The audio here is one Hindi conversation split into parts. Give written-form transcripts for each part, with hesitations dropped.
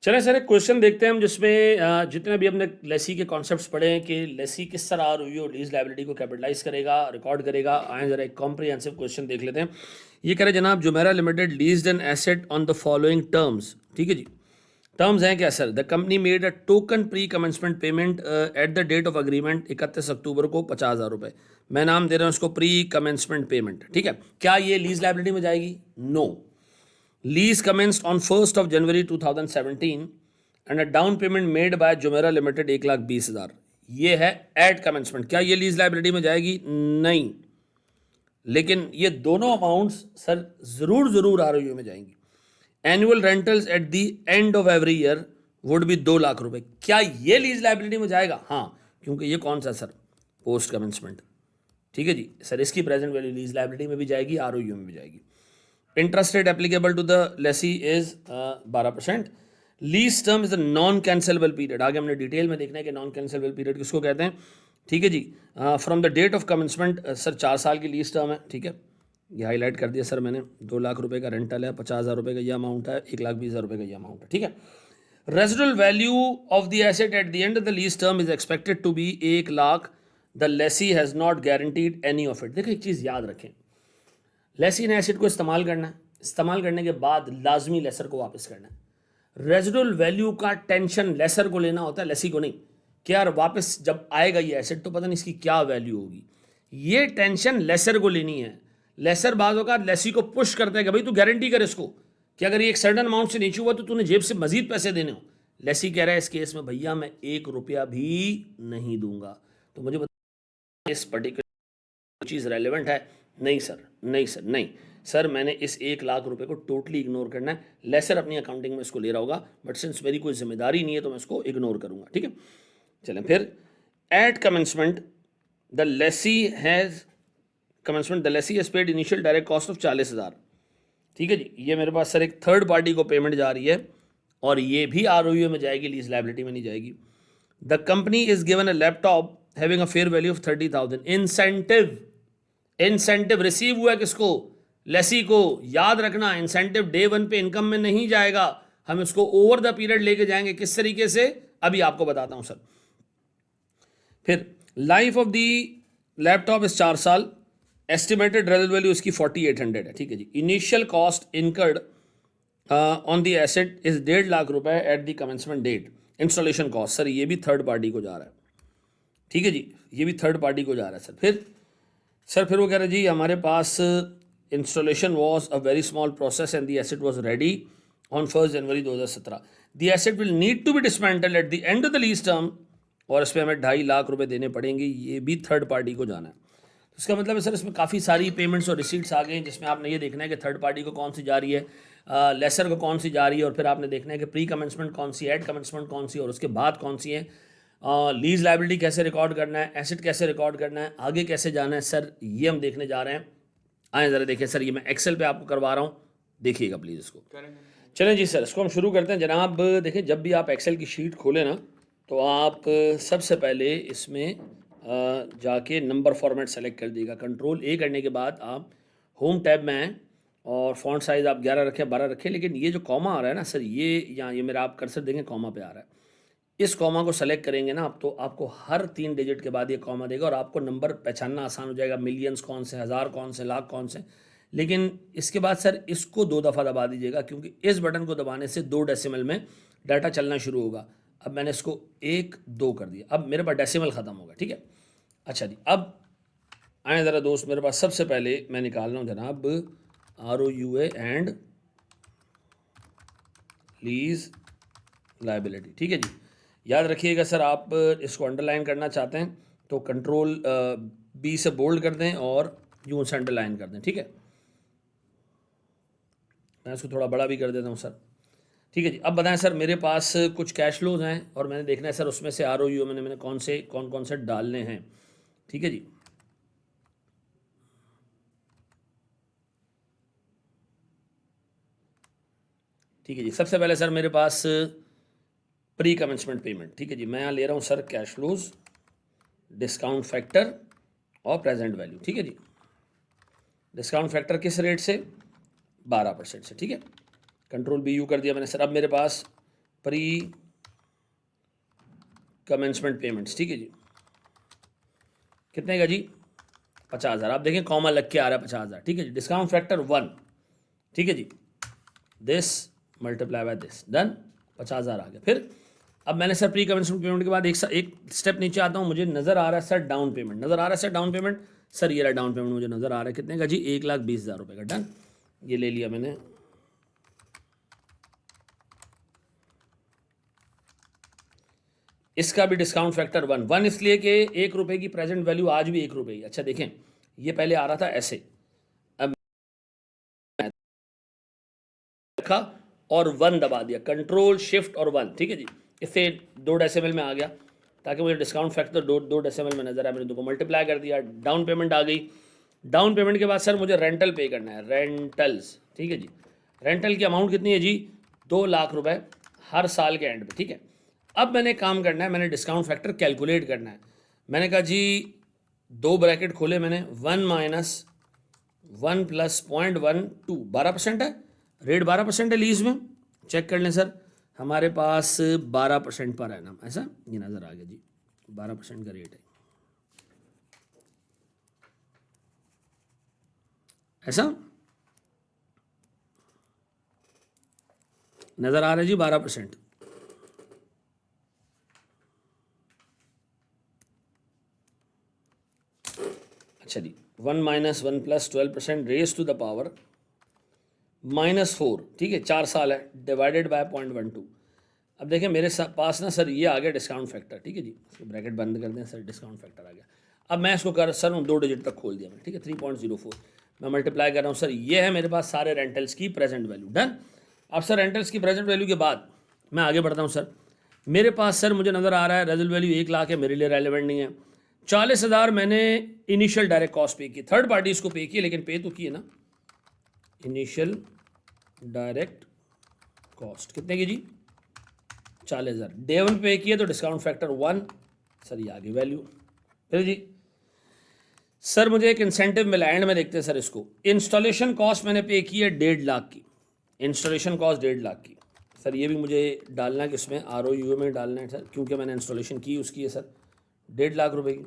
चलें सर, एक क्वेश्चन देखते हैं हम जिसमें जितने भी हमने लेसी के कॉन्सेप्ट्स पढ़े हैं कि लेसी किस तरह आरओयू और लीज लायबिलिटी को कैपिटलाइज करेगा, रिकॉर्ड करेगा। आए जरा एक कॉम्प्रिहेंसिव क्वेश्चन देख लेते हैं। ये कह रहे जनाब, Jumeirah limited leased an asset on the following terms. ठीक है जी, टर्म्स हैं क्या sir? The company made a token pre commencement payment at the date of agreement 31 October को 50,000 रुपये। मैं नाम दे रहा हूँ इसको प्री कमेंसमेंट पेमेंट। ठीक है, क्या ये लीज लायबिलिटी में जाएगी? No. Lease commenced on 1st of January 2017 and a down payment made by Jumeirah Limited 1,20,000। ये है एट कमेंसमेंट। क्या ये लीज लाइबिलिटी में जाएगी? नहीं। लेकिन ये दोनों अमाउंट्स सर जरूर आरओयू में जाएंगी। Annual rentals eight the end of every year would be 2,00,000 रुपए। क्या ये लीज लाइबिलिटी में जाएगा? हाँ, क्योंकि ये कौन सा सर? Post commencement. ठीक है जी सर, इसकी प्रेजेंट वैल्यू लीज लाइबिलिटी में भी जाएगी, आरओयू में भी जाएगी। Interest rate applicable to the lessee is 12%। Lease term is the non cancellable period. आगे हमने डिटेल में देखना है कि नॉन कैंसलेबल पीरियड किसको कहते हैं। ठीक है जी, from the date of commencement sir 4 साल की लीज टर्म है। ठीक है, ये हाईलाइट कर दिया सर मैंने। 2,00,000 रुपये का रेंटल है, 50,000 रुपये का ये अमाउंट है, 1,20,000 रुपये का ये अमाउंट है। ठीक है, residual value of the asset at the end of the lease term is expected to be 1,00,000। The lessee has not guaranteed any of it. देखिए एक चीज़ याद रखें, लेसी ने एसिड को इस्तेमाल करना है, इस्तेमाल करने के बाद लाजमी लेसर को वापस करना है। रेजिडुअल वैल्यू का टेंशन लेसर को लेना होता है, लेसी को नहीं। कि यार वापस जब आएगा ये एसिड तो पता नहीं इसकी क्या वैल्यू होगी, ये टेंशन लेसर को लेनी है। लेसर बाद होगा लेसी को पुश करता है कि भाई तू गारंटी कर इसको कि अगर ये एक सर्टन अमाउंट से नीचे हुआ तो तूने जेब से मजीद पैसे देने हो। लेसी कह रहा है इस केस में भैया मैं 1 रुपया भी नहीं दूंगा। तो मुझे बता इस पर्टिकुलर चीज़ रेलिवेंट है? नहीं सर, नहीं सर, नहीं सर, मैंने इस 1,00,000 रुपये को टोटली इग्नोर करना है। लेसर अपनी अकाउंटिंग में इसको ले रहा होगा, बट सिंस मेरी कोई जिम्मेदारी नहीं है तो मैं इसको इग्नोर करूंगा। ठीक है, चलें फिर। At commencement the lessee has commencement the lessee has paid initial direct cost of 40,000। ठीक है जी, ये मेरे पास सर एक थर्ड पार्टी को पेमेंट जा रही है और ये भी आरओयू में जाएगी, लीज लायबिलिटी में नहीं जाएगी। The company is given a laptop having a fair value of 30,000। Incentive receive हुआ किसको? लेसी को। याद रखना इंसेंटिव डे 1 पे इनकम में नहीं जाएगा, हम इसको ओवर द पीरियड लेके जाएंगे। किस तरीके से अभी आपको बताता हूं सर। फिर life of the laptop is 4 साल। एस्टिमेटेड रेजिडुअल वैल्यू इसकी 4,800 है। ठीक है जी, initial cost incurred on the asset is 1,50,000 रुपए at the commencement date. Installation cost sir ये भी थर्ड पार्टी को जा रहा है। ठीक है जी, ये भी थर्ड पार्टी को जा रहा है फिर वो कह रहे जी हमारे पास installation was a very small process and the asset was ready on 1 January 2017। The asset will need to be dismantle at the end of the lease term और इस पर हमें 2.5 लाख रुपए देने पड़ेंगे। ये भी थर्ड पार्टी को जाना है। तो इसका मतलब है सर इसमें काफ़ी सारी पेमेंट्स और रिसीट्स आ गए हैं, जिसमें आपने ये देखना है कि थर्ड पार्टी को कौन सी जा रही है, लेसर को कौन सी जा रही है, और फिर आपने देखना है कि प्री कमेंसमेंट कौन सी, एड कमेंसमेंट कौन सी, और उसके बाद कौन सी है। लीज लायबिलिटी कैसे रिकॉर्ड करना है, एसेट कैसे रिकॉर्ड करना है, आगे कैसे जाना है सर, ये हम देखने जा रहे हैं। आए ज़रा देखिए सर, ये मैं एक्सेल पे आपको करवा रहा हूँ, देखिएगा प्लीज़ इसको। चलें जी सर, इसको हम शुरू करते हैं जनाब। देखिए जब भी आप एक्सेल की शीट खोलें ना तो आप सबसे पहले इसमें जाके नंबर फॉर्मेट सेलेक्ट कर दीजिएगा। कंट्रोल A करने के बाद आप होम टैब में हैं और फॉन्ट साइज़ आप 11 रखें, 12 रखें। लेकिन ये जो कॉमा आ रहा है ना सर, ये यहाँ ये मेरा आप कर्सर देंगे कॉमा पे आ रहा है। इस कॉमा को सेलेक्ट करेंगे ना आप तो आपको हर 3 डिजिट के बाद ये कॉमा देगा और आपको नंबर पहचानना आसान हो जाएगा। मिलियंस कौन से, हज़ार कौन से, लाख कौन से। लेकिन इसके बाद सर इसको 2 दफ़ा दबा दीजिएगा, क्योंकि इस बटन को दबाने से 2 डेसिमल में डाटा चलना शुरू होगा। अब मैंने इसको 1, 2 कर दिया, अब मेरे पास डेसिमल ख़त्म होगा। ठीक है, अच्छा जी, अब आए ज़रा दोस्त, मेरे पास सबसे पहले मैं निकाल रहा हूँ जनाब ROUA एंड लीज लाइबिलिटी। ठीक है जी, याद रखिएगा सर, आप इसको अंडरलाइन करना चाहते हैं तो कंट्रोल B से बोल्ड कर दें और यूँ से अंडरलाइन कर दें। ठीक है, मैं इसको थोड़ा बड़ा भी कर देता हूँ सर। ठीक है जी, अब बताएं सर, मेरे पास कुछ कैश फ्लोज हैं और मैंने देखना है सर उसमें से ROU मैंने कौन से डालने हैं। ठीक है जी, ठीक है जी, सबसे पहले सर मेरे पास प्री कमेंसमेंट पेमेंट। ठीक है जी, मैं यहाँ ले रहा हूँ sir cash flows, discount factor और प्रेजेंट वैल्यू। ठीक है जी, डिस्काउंट फैक्टर किस रेट से? 12% से। ठीक है, कंट्रोल B U कर दिया मैंने सर। अब मेरे पास प्री कमेंसमेंट पेमेंट्स, ठीक है जी, कितने का जी 50,000। आप देखें कॉमा लग के आ रहा है 50,000, ठीक है जी। डिस्काउंट फैक्टर 1, ठीक है जी, this multiply by this, done, 50,000 आ गया। फिर अब मैंने सर प्री कमेंसमेंट पेमेंट के बाद एक स्टेप नीचे आता हूँ, मुझे नज़र आ रहा है सर डाउन पेमेंट, नज़र आ रहा है सर डाउन पेमेंट, सर ये रहा डाउन पेमेंट मुझे नज़र आ रहा है कितने का जी 1,20,000 रुपये का, डन, ये ले लिया मैंने। इसका भी डिस्काउंट फैक्टर 1 इसलिए कि 1 रुपये की प्रेजेंट वैल्यू आज भी 1 रुपये ही। अच्छा देखें, ये पहले आ रहा था ऐसे, अब रखा और 1 दबा दिया, कंट्रोल शिफ्ट और 1, ठीक है जी, इससे 2 डेसिमल में आ गया ताकि मुझे डिस्काउंट फैक्टर 2 डेसिमल में नजर आए। मैंने 2 को मल्टीप्लाई कर दिया, डाउन पेमेंट आ गई। डाउन पेमेंट के बाद सर मुझे रेंटल पे करना है, रेंटल्स, ठीक है जी। रेंटल की अमाउंट कितनी है जी 2 लाख रुपए हर साल के एंड पे, ठीक है। अब मैंने काम करना है, मैंने डिस्काउंट फैक्टर कैलकुलेट करना है। मैंने कहा जी 2 ब्रैकेट खोले मैंने, 1 माइनस 1 प्लस 0.12, 12% है, रेट 12% है लीज में, चेक कर लें सर, हमारे पास 12% पर है ना, ऐसा ये नज़र आ गया जी, 12% का रेट है, ऐसा नज़र आ रहा है जी 12%। अच्छा जी, 1 minus 1 plus 12% raise to the power -4, ठीक है, 4 साल है, डिवाइडेड बाय 0.12। अब देखें मेरे पास ना सर ये आ गया डिस्काउंट फैक्टर, ठीक है जी, इसको ब्रैकेट बंद कर दें सर, डिस्काउंट फैक्टर आ गया। अब मैं इसको कर सर 2 डिजिट तक खोल दिया मैंने, ठीक है, 3.04 मैं मल्टीप्लाई कर रहा हूँ सर, ये है मेरे पास सारे रेंटल्स की प्रेजेंट वैल्यू, डन। अब सर रेंटल्स की प्रेजेंट वैल्यू के बाद मैं आगे बढ़ता हूँ सर, मेरे पास सर मुझे नज़र आ रहा है रेजल वैल्यू 1 लाख है, मेरे लिए रेलिवेंट नहीं है। 40,000 मैंने इनिशियल डायरेक्ट कॉस्ट पे की, थर्ड पार्टी इसको पे की है, लेकिन पे तो की है ना, इनिशियल डायरेक्ट कॉस्ट कितने की जी 40,000, डे 1 पे किया तो डिस्काउंट फैक्टर 1, सर ये आगे वैल्यू। फिर जी सर मुझे एक इंसेंटिव मिला, एंड में देखते हैं सर इसको, इंस्टॉलेशन कॉस्ट मैंने पे की है 1.5 लाख की, इंस्टॉलेशन कॉस्ट 1.5 लाख की, सर ये भी मुझे डालना है कि उसमें ROU में डालना है सर, क्योंकि मैंने इंस्टॉलेशन की उसकी है सर 1.5 लाख रुपए की,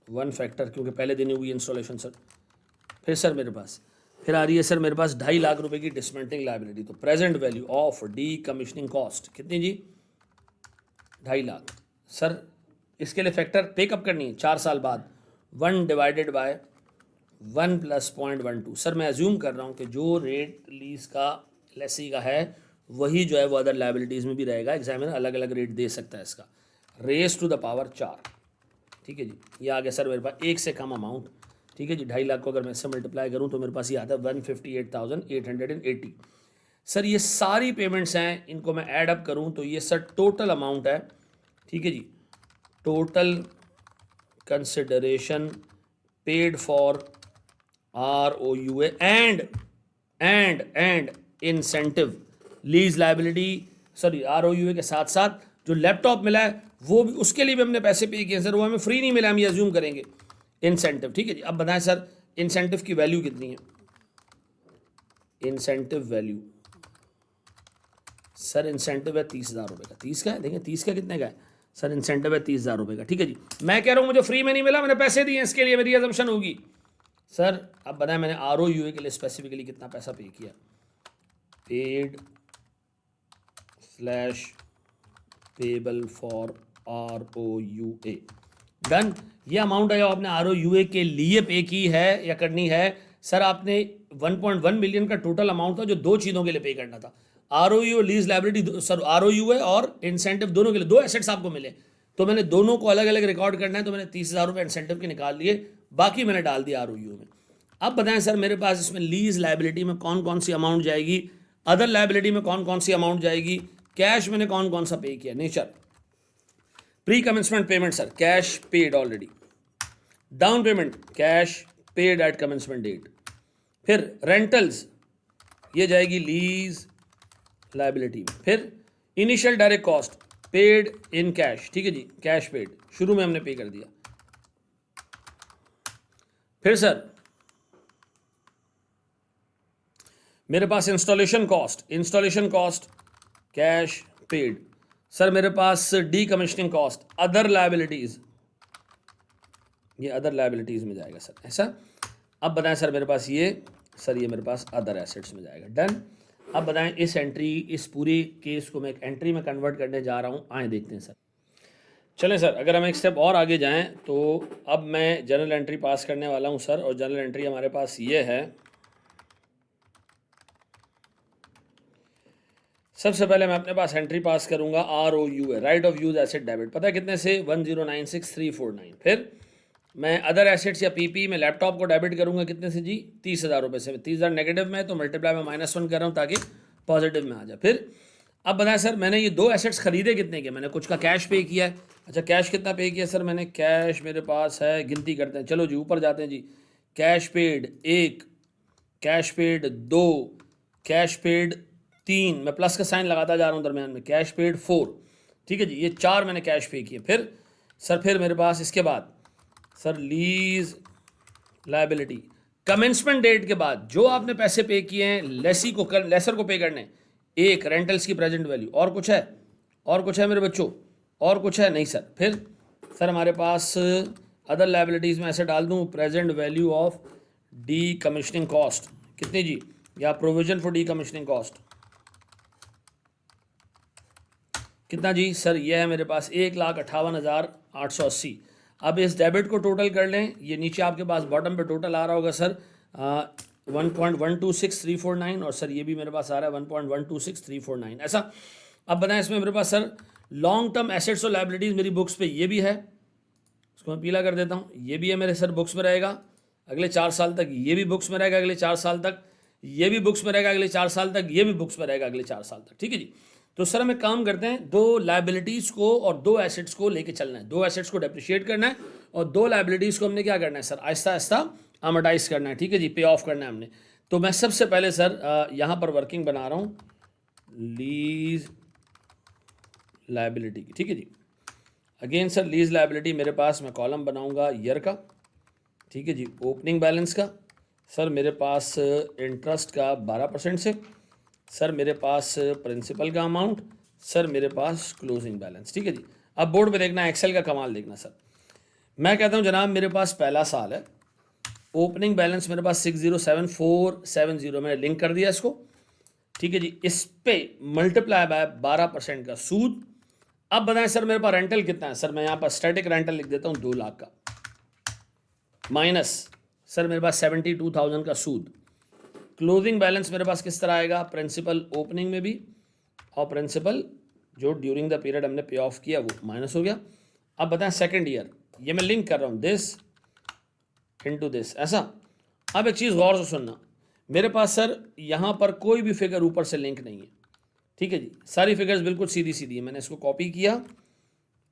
1 फैक्टर क्योंकि पहले दिन हुई इंस्टॉलेशन सर। फिर सर मेरे पास फिर आ रही है सर मेरे पास 2.5 लाख रुपए की डिसमेंटलिंग लायबिलिटी, तो present value of D commissioning cost कितनी जी 2.5 लाख। सर इसके लिए फैक्टर पेकअप करनी है 4 साल बाद, 1 डिवाइडेड बाय 1 प्लस 0.12। सर मैं एज्यूम कर रहा हूँ कि जो रेट लीज का लेसी का है वही जो है वो अदर लाइबिलिटीज़ में भी रहेगा, एग्जामिनर अलग अलग रेट दे सकता है इसका, रेज टू द पावर 4, ठीक है जी। ये आ गया सर मेरे पास एक से कम अमाउंट, ठीक है जी, 2.5 लाख को अगर मैं इससे मल्टीप्लाई करूँ तो मेरे पास ये आता है 158,880। सर ये सारी पेमेंट्स हैं, इनको मैं ऐड अप करूँ तो ये सर टोटल अमाउंट है, ठीक है जी, total consideration paid for ROUA and incentive lease liability, sorry ROUA के साथ साथ जो लैपटॉप मिला है वो भी, उसके लिए भी हमने पैसे पे किए सर, वो हमें फ्री नहीं मिला, हम ये अज्यूम करेंगे इंसेंटिव, ठीक है जी। अब बताएं सर इंसेंटिव की वैल्यू कितनी है, इंसेंटिव वैल्यू सर इंसेंटिव है 30,000 रुपये का, 30 का है, देखें 30 का कितने का है सर, इंसेंटिव है 30,000 रुपये का, ठीक है जी। मैं कह रहा हूँ मुझे फ्री में नहीं मिला, मैंने पैसे दिए, इसके लिए मेरी अजम्पशन होगी सर। अब बताएं मैंने ROUA के लिए स्पेसिफिकली कितना पैसा पे किया, paid slash payable for ROUA, done. ये अमाउंट है जो आपने ROUA के लिए पे की है या करनी है सर। आपने 1.1 मिलियन का टोटल अमाउंट था जो 2 चीज़ों के लिए पे करना था, ROU lease liability sir, ROUA और इंसेंटिव दोनों के लिए 2 एसेट्स आपको मिले, तो मैंने दोनों को अलग अलग रिकॉर्ड करना है, तो मैंने 30,000 रुपये इंसेंटिव के निकाल लिए, बाकी मैंने डाल दिया ROU में। अब बताएं सर मेरे पास इसमें लीज लाइबिलिटी में कौन कौन सी अमाउंट जाएगी, अदर लाइबिलिटी में कौन कौन सी अमाउंट जाएगी, कैश मैंने कौन कौन सा पे किया, nature pre commencement payment sir cash paid already, down payment cash paid at commencement date, फिर रेंटल्स ये जाएगी लीज लाइबिलिटी में, फिर initial direct cost paid in cash, ठीक है जी, कैश पेड शुरू में हमने पे कर दिया। फिर सर मेरे पास installation cost cash paid. Sir मेरे पास decommissioning cost, other liabilities, ये अदर लाइबिलिटीज़ में जाएगा सर, ऐसा। अब बताएं सर मेरे पास ये, सर ये मेरे पास अदर एसेट्स में जाएगा, डन। अब बताएं इस एंट्री, इस पूरी केस को मैं एक एंट्री में कन्वर्ट करने जा रहा हूँ, आए देखते हैं सर। चलें सर, अगर हम एक स्टेप और आगे जाएं तो अब मैं जर्नल एंट्री पास करने वाला हूं सर, और जर्नल एंट्री हमारे पास ये है। सबसे पहले मैं अपने पास एंट्री पास करूंगा ROU है, right of use asset debit, पता है कितने से 1096349। फिर मैं अदर एसेट्स या PP में लैपटॉप को डेबिट करूंगा कितने से जी, 30,000 रुपये से। 30,000 नेगेटिव में है तो मल्टीप्लाई में -1 कर रहा हूँ ताकि पॉजिटिव में आ जाए। फिर अब बताएं सर मैंने ये दो एसेट्स खरीदे कितने के, मैंने कुछ का कैश पे किया है। अच्छा कैश कितना पे किया सर मैंने, कैश मेरे पास है, गिनती करते हैं, चलो जी ऊपर जाते हैं जी। Cash paid 1, cash paid 2, cash paid 3, मैं प्लस का साइन लगाता जा रहा हूँ दरमियान में, कैश पेड 4, ठीक है जी, ये 4 मैंने कैश पे किए। फिर सर फिर मेरे पास इसके बाद sir lease liability, commencement date के बाद जो आपने पैसे पे किए हैं लेसी को लेसर को पे करने, एक रेंटल्स की प्रेजेंट वैल्यू, और कुछ है, और कुछ है मेरे बच्चों, और कुछ है नहीं सर। फिर सर हमारे पास अदर लाइबिलिटीज़ में ऐसे डाल दूं present value of D commissioning cost, कितनी जी, या provision for decommissioning cost कितना जी सर, ये है मेरे पास 1,58,880। अब इस डेबिट को टोटल कर लें, ये नीचे आपके पास बॉटम पे टोटल आ रहा होगा सर 1.126349, और सर ये भी मेरे पास आ रहा है 1.126349, ऐसा। अब बताएं इसमें मेरे पास सर लॉन्ग टर्म एसेट्स और लाइबिलिटीज़ मेरी बुक्स पे ये भी है, इसको मैं पीला कर देता हूँ, ये भी है मेरे सर बुक्स में रहेगा अगले 4 साल तक, ये भी बुक्स में रहेगा अगले 4 साल तक, ये भी बुक्स में रहेगा अगले 4 साल तक, ये भी बुक्स में रहेगा अगले 4 साल तक, ठीक है जी। तो सर हमें काम करते हैं, दो लाइबिलिटीज़ को और दो एसेट्स को लेके चलना है, दो एसेट्स को डेप्रिशिएट करना है और दो लाइबिलिटीज़ को हमने क्या करना है सर, आहिस्ता आहिस्ता अमोर्टाइज करना है, ठीक है जी, पे ऑफ करना है हमने। तो मैं सबसे पहले सर यहाँ पर वर्किंग बना रहा हूँ लीज लाइबिलिटी की, ठीक है जी। अगेन सर लीज लाइबिलिटी मेरे पास मैं कॉलम बनाऊंगा ईयर का, ठीक है जी। ओपनिंग बैलेंस का सर मेरे पास इंटरेस्ट का 12% से, सर मेरे पास प्रिंसिपल का अमाउंट, सर मेरे पास क्लोजिंग बैलेंस, ठीक है जी। अब बोर्ड पे देखना, एक्सेल का कमाल देखना सर। मैं कहता हूँ जनाब मेरे पास पहला साल है, ओपनिंग बैलेंस मेरे पास 607470, मैंने लिंक कर दिया इसको, ठीक है जी। इस पे मल्टीप्लाई बाय 12% का सूद। अब बताएं सर मेरे पास रेंटल कितना है, सर मैं यहाँ पर स्टैटिक रेंटल लिख देता हूँ 2 लाख का, माइनस सर मेरे पास 72,000 का सूद। क्लोजिंग बैलेंस मेरे पास किस तरह आएगा, प्रिंसिपल ओपनिंग में भी और प्रिंसिपल जो ड्यूरिंग द पीरियड हमने पे ऑफ किया वो माइनस हो गया। अब बताएं सेकंड ईयर, ये मैं लिंक कर रहा हूँ दिस इनटू दिस, ऐसा। अब एक चीज़ गौर से सुनना, मेरे पास सर यहाँ पर कोई भी फिगर ऊपर से लिंक नहीं है, ठीक है जी, सारी फिगर्स बिल्कुल सीधी सीधी है। मैंने इसको कॉपी किया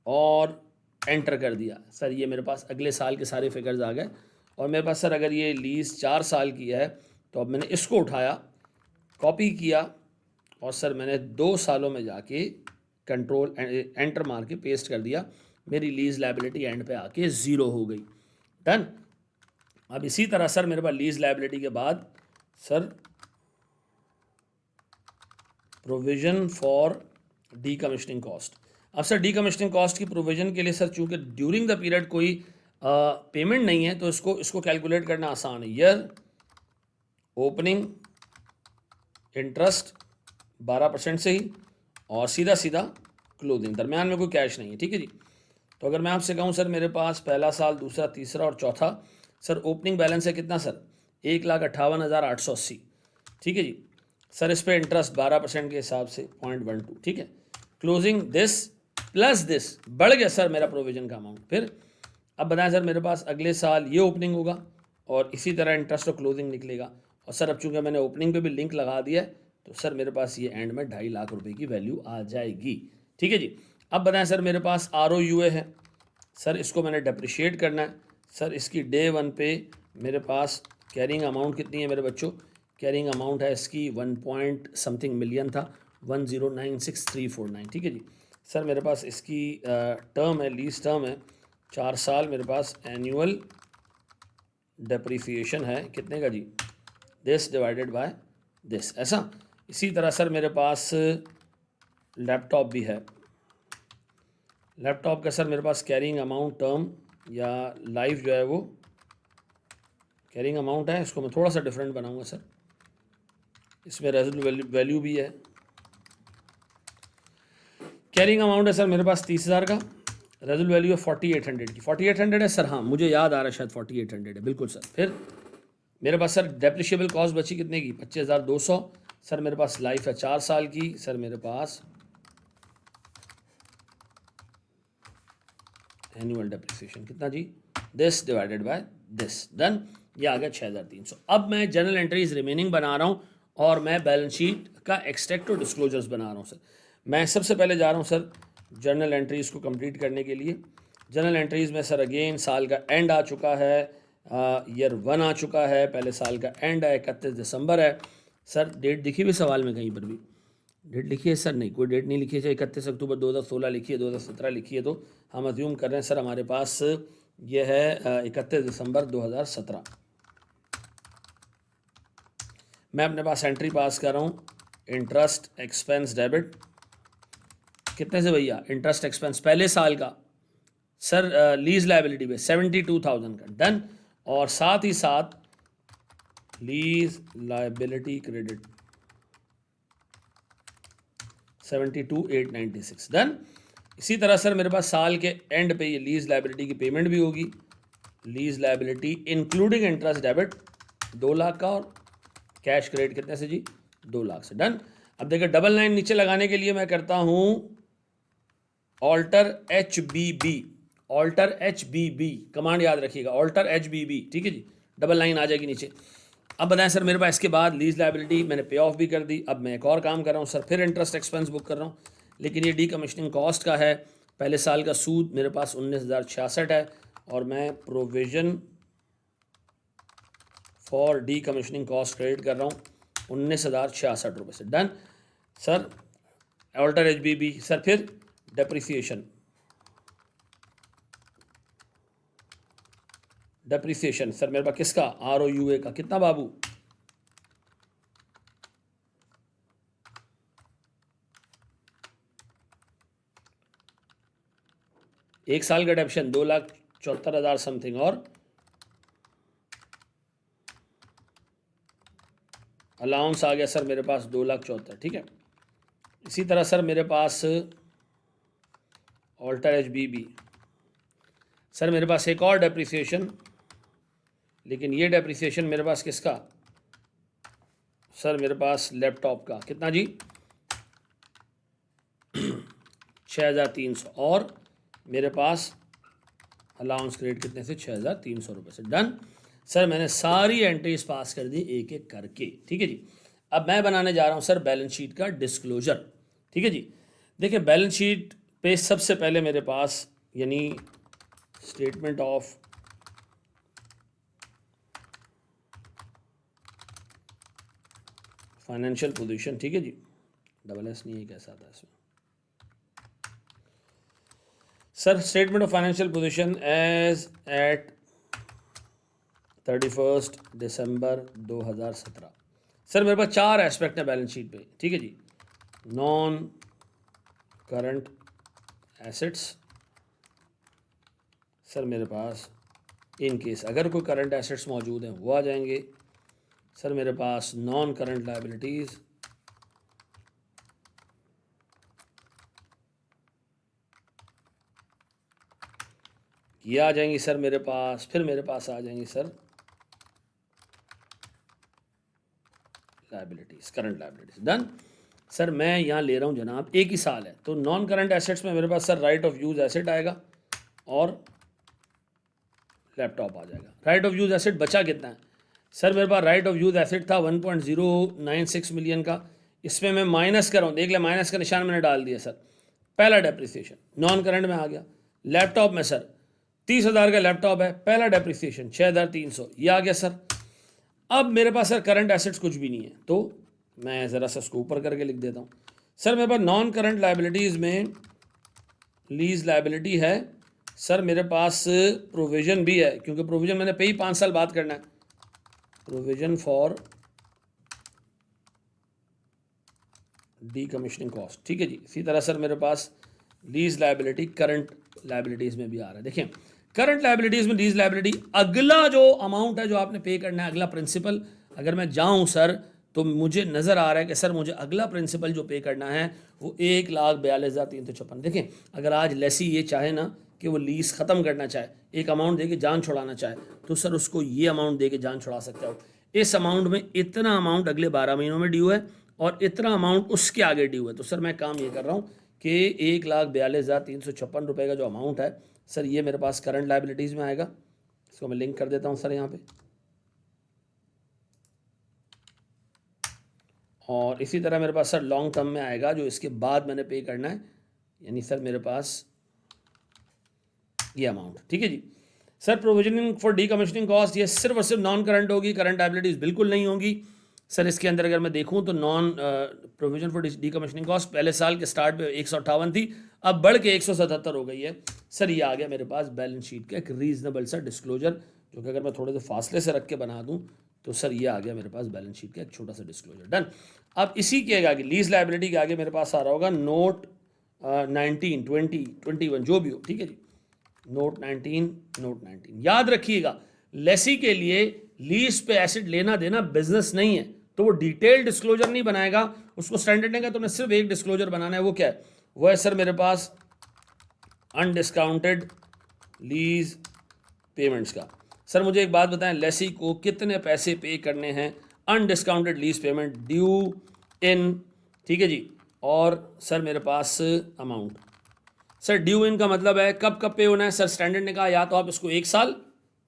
और एंटर कर दिया सर, ये मेरे पास अगले साल के सारे फिगर्स आ गए। और मेरे पास सर अगर ये लीज 4 साल की है तो अब मैंने इसको उठाया, कॉपी किया और सर मैंने 2 सालों में जाके कंट्रोल एंटर मार के पेस्ट कर दिया, मेरी लीज लाइबिलिटी एंड पे आके 0 हो गई, डन। अब इसी तरह सर मेरे पास लीज लाइबिलिटी के बाद sir provision for decommissioning cost. अब सर डी कमीशनिंग कॉस्ट की प्रोविजन के लिए सर चूंकि ड्यूरिंग द पीरियड कोई पेमेंट नहीं है तो इसको कैलकुलेट करना आसान है। ईयर ओपनिंग इंटरेस्ट 12% से ही और सीधा सीधा क्लोजिंग, दरमियान में कोई कैश नहीं है, ठीक है जी। तो अगर मैं आपसे कहूँ सर मेरे पास पहला साल, दूसरा, तीसरा और चौथा, सर ओपनिंग बैलेंस है कितना सर, 1,58,880, ठीक है जी। सर इस पर इंटरेस्ट 12% के हिसाब से 0.12, ठीक है। क्लोजिंग दिस प्लस दिस, बढ़ गया सर मेरा प्रोविजन का अमाउंट। फिर अब बताएं सर मेरे पास अगले साल ये ओपनिंग होगा और इसी तरह इंटरेस्ट और क्लोजिंग निकलेगा। और सर अब चूंकि मैंने ओपनिंग पे भी लिंक लगा दिया है तो सर मेरे पास ये एंड में 2.5 लाख रुपए की वैल्यू आ जाएगी, ठीक है जी। अब बताएं सर मेरे पास ROUA है, सर इसको मैंने डेप्रिशिएट करना है। सर इसकी डे 1 पे मेरे पास कैरिंग अमाउंट कितनी है मेरे बच्चों, कैरिंग अमाउंट है इसकी 1 पॉइंट समथिंग मिलियन था, 1096349, ठीक है जी। सर मेरे पास इसकी टर्म है, लीज टर्म है 4 साल, मेरे पास एनुअल डेप्रिसिएशन है कितने का जी, दिस डिवाइडेड बाय दिस, ऐसा। इसी तरह सर मेरे पास लैपटॉप भी है। लैपटॉप का सर मेरे पास कैरिंग अमाउंट टर्म या लाइफ जो है वो कैरिंग अमाउंट है, इसको मैं थोड़ा सा डिफरेंट बनाऊंगा सर। इसमें रेजिडुअल वैल्यू भी है। कैरिंग अमाउंट है सर मेरे पास 30,000 का, रेजिडुअल वैल्यू है 4800 की। 4800 है सर, हाँ मुझे याद आ रहा है शायद 4800 है, बिल्कुल सर। फिर मेरे पास सर डेप्रिशिएबल कॉस्ट बची कितने की, 25,200। सर मेरे पास लाइफ है 4 साल की। सर मेरे पास एनुअल डेप्रिसिएशन कितना जी, this divided by this, done. ये आ गया 6,300। अब मैं जनरल एंट्रीज रिमेनिंग बना रहा हूँ और मैं बैलेंस शीट का एक्सट्रैक्ट और डिस्क्लोजर्स बना रहा हूँ सर। मैं सबसे पहले जा रहा हूँ सर जर्नल एंट्रीज को कंप्लीट करने के लिए। जनरल एंट्रीज में सर अगेन साल का एंड आ चुका है, ईयर 1 आ चुका है, पहले साल का एंड है 31 दिसंबर है। सर डेट दिखी हुई सवाल में कहीं पर भी डेट लिखी है सर? नहीं, कोई डेट नहीं लिखी है। चाहे 31 अक्टूबर 2016 लिखी है, 2017 लिखी है, तो हम अज्यूम कर रहे हैं सर हमारे पास ये है 31 दिसंबर 2017। मैं अपने पास एंट्री पास कर रहा हूँ, इंटरेस्ट एक्सपेंस डेबिट कितने से भैया, इंटरेस्ट एक्सपेंस पहले साल का सर लीज लाइबिलिटी पे 72,000 का, डन। और साथ ही साथ लीज लाइबिलिटी क्रेडिट 72,896, डन। इसी तरह सर मेरे पास साल के एंड पे ये लीज लाइबिलिटी की पेमेंट भी होगी। Lease liability including interest debit 2 lakh का और कैश क्रेडिट कितने से जी, 2 लाख से, डन। अब देखिए डबल लाइन नीचे लगाने के लिए मैं करता हूँ alter HBB, alter HBB command याद रखिएगा, ऑल्टर HBB, ठीक है जी, डबल लाइन आ जाएगी नीचे। अब बताएं सर मेरे पास इसके बाद लीज लाइबिलिटी मैंने पे ऑफ भी कर दी। अब मैं एक और काम कर रहा हूँ सर, फिर इंटरेस्ट एक्सपेंस बुक कर रहा हूँ, लेकिन ये डीकमीशनिंग कॉस्ट का है। पहले साल का सूद मेरे पास 19,066 है और मैं provision for decommissioning cost credit कर रहा हूँ 19,066 रुपये से, done sir. Alter HBB sir. फिर डेप्रिसिएशन, डेप्रिसिएशन सर मेरे पास किसका, ROUA का, कितना बाबू, एक साल का डेप्शन 2,74,000 समथिंग और अलाउंस आ गया सर मेरे पास 2,74,000, ठीक है। इसी तरह सर मेरे पास ऑल्टर HBB सर मेरे पास एक और डेप्रिसिएशन, लेकिन ये डेप्रिसिएशन मेरे पास किसका सर, मेरे पास लैपटॉप का, कितना जी 6,300 और मेरे पास अलाउंस क्रेडिट कितने से 6,300 रुपये से, डन सर। मैंने सारी एंट्रीज पास कर दी एक एक करके, ठीक है जी। अब मैं बनाने जा रहा हूँ सर बैलेंस शीट का डिस्क्लोजर, ठीक है जी। देखिए बैलेंस शीट पे सबसे पहले मेरे पास यानी स्टेटमेंट ऑफ फाइनेंशियल पोजीशन, ठीक है जी, डबल एस नहीं है, कैसा था इसमें sir, statement of financial position as at 31 December 2017। Sir मेरे पास 4 एस्पेक्ट हैं बैलेंस शीट पे, ठीक है जी। नॉन करंट एसेट्स सर मेरे पास इन केस अगर कोई करंट एसेट्स मौजूद हैं वो आ जाएंगे। सर मेरे पास नॉन करंट लायबिलिटीज़ ये आ जाएंगी सर मेरे पास। फिर मेरे पास आ जाएंगी sir liabilities, current liabilities, done sir. मैं यहाँ ले रहा हूँ जनाब एक ही साल है, तो नॉन करंट एसेट्स में मेरे पास sir right of use asset आएगा और लैपटॉप आ जाएगा। राइट ऑफ यूज़ एसेट बचा कितना है सर, मेरे पास राइट ऑफ यूज़ एसेट था 1.096 मिलियन का, इसमें मैं माइनस कर रहा हूँ, देख ले माइनस का निशान मैंने डाल दिया सर। पहला डेप्रिसिएशन नॉन करंट में आ गया। लैपटॉप में सर 30,000 का लैपटॉप है, पहला डेप्रिसिएशन 6,300 ये आ गया सर। अब मेरे पास सर करंट एसेट्स कुछ भी नहीं है, तो मैं ज़रा सा उसको ऊपर करके लिख देता हूँ। सर मेरे पास नॉन करंट लायबिलिटीज़ में लीज लायबिलिटी है सर, मेरे पास प्रोविज़न भी है, क्योंकि प्रोविज़न मैंने पे ही 5 साल बाद करना है। Provision for decommissioning cost, ठीक है जी। इसी तरह सर मेरे पास लीज लाइबिलिटी करंट लाइबिलिटीज़ में भी आ रहा है। देखिए करंट लाइबिलिटीज़ में लीज लाइबिलिटी, अगला जो अमाउंट है जो आपने पे करना है, अगला प्रिंसिपल, अगर मैं जाऊं सर तो मुझे नज़र आ रहा है कि सर मुझे अगला प्रिंसिपल जो पे करना है वो 1,42,356। देखें अगर आज लेसी ये चाहे ना कि वो लीज ख़त्म करना चाहे, एक अमाउंट दे के जान छुड़ाना चाहे, तो सर उसको ये अमाउंट दे के जान छुड़ा सकता हो। इस अमाउंट में इतना अमाउंट अगले 12 महीनों में ड्यू है और इतना अमाउंट उसके आगे ड्यू है। तो सर मैं काम ये कर रहा हूँ कि 1,42,356 रुपये का जो अमाउंट है सर ये मेरे पास करंट लाइबिलिटीज़ में आएगा। इसको मैं लिंक कर देता हूँ सर यहाँ पे, और इसी तरह मेरे पास सर लॉन्ग टर्म में आएगा जो इसके बाद मैंने पे करना है, यानी सर मेरे पास ये अमाउंट, ठीक है जी। Sir provisioning for decommissioning cost ये सिर्फ और सिर्फ नॉन करंट होगी, करंट लायबिलिटीज बिल्कुल नहीं होंगी सर। इसके अंदर अगर मैं देखूं तो non provision for decommissioning cost पहले साल के स्टार्ट पे 158 थी, अब बढ़ के 177 हो गई है सर। ये आ गया मेरे पास बैलेंस शीट का एक रीजनेबल सा डिस्क्लोजर, जो कि अगर मैं थोड़े से फासले से रख के बना दूं तो सर ये आ गया मेरे पास बैलेंस शीट का एक छोटा सा डिस्क्लोजर। डन। अब इसी के आगे लीज लाइबिलिटी के आगे मेरे पास आ रहा होगा नोट 19, 20, 21 जो भी हो, ठीक है जी। नोट 19 याद रखिएगा, लेसी के लिए लीज पे एसेट लेना देना बिजनेस नहीं है, तो वो डिटेल डिस्क्लोजर नहीं बनाएगा। उसको स्टैंडर्ड नहीं का, तो मैं सिर्फ एक डिस्क्लोजर बनाना है। वो क्या है? वो है सर मेरे पास अनडिस्काउंटेड लीज पेमेंट्स का। सर मुझे एक बात बताएं, लेसी को कितने पैसे पे करने हैं अनडिस्काउंटेड लीज पेमेंट ड्यू इन, ठीक है जी। और सर मेरे पास अमाउंट, सर ड्यू इन का मतलब है कब कब पे होना है। सर स्टैंडर्ड ने कहा या तो आप इसको 1 साल,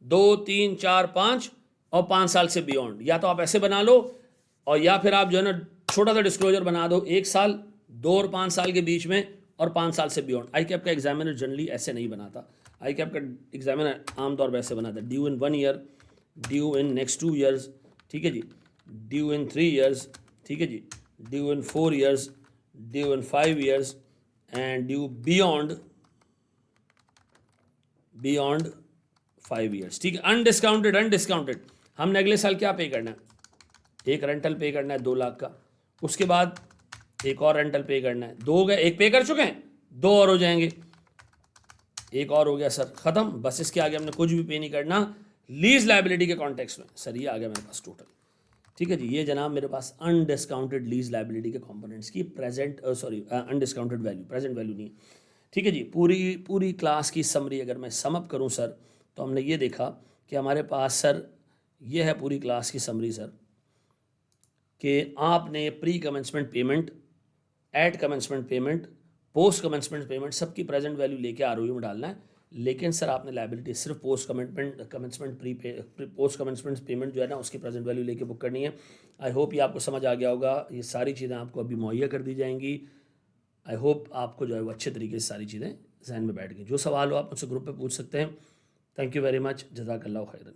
2, 3, 4, 5 और 5 साल से बियॉन्ड, या तो आप ऐसे बना लो, और या फिर आप जो है ना छोटा सा डिस्क्लोजर बना दो 1 साल, 2 और 5 साल के बीच में, और 5 साल से बियॉन्ड। आई कैप का एग्जामिनर जनरली ऐसे नहीं बनाता। आई कैप का एग्जामिनर आमतौर पर ऐसे बनाता है, due in 1 year, due in next 2 years, ठीक है जी, ड्यू इन 3 ईयर्स, ठीक है जी, due in 4 years, due in 5 years and due beyond 5 years, ठीक है। अनडिस्काउंटेड हमने अगले साल क्या पे करना है? एक रेंटल पे करना है 2 लाख का, उसके बाद एक और रेंटल पे करना है, 2 हो गए, एक पे कर चुके हैं, 2 और हो जाएंगे, एक और हो गया सर, खत्म। बस इसके आगे हमने कुछ भी पे नहीं करना लीज लाइबिलिटी के कॉन्टेक्स्ट में। सर ये आ गया मेरे पास टोटल, ठीक है जी। ये जनाब मेरे पास अनडिस्काउंटेड लीज लाइबिलिटी के कंपोनेंट्स की present undiscounted value, present value नहीं है, ठीक है जी। पूरी क्लास की समरी अगर मैं समअप करूं सर, तो हमने ये देखा कि हमारे पास सर ये है पूरी क्लास की समरी सर, कि आपने pre commencement payment, at commencement payment, post commencement payment सबकी प्रेजेंट वैल्यू लेके आरओयू में डालना है। लेकिन सर आपने लायबिलिटी सिर्फ पोस्ट कमेंसमेंट पेमेंट जो है ना उसकी प्रेजेंट वैल्यू लेके बुक करनी है। आई होप ये आपको समझ आ गया होगा। ये सारी चीज़ें आपको अभी मुहैया कर दी जाएंगी। आई होप आपको जो है वो अच्छे तरीके से सारी चीज़ें जहन में बैठ गई। जो सवाल हो आप मुझसे ग्रुप पे पूछ सकते हैं। थैंक यू वेरी मच, जज़ाकल्लाह खैरन।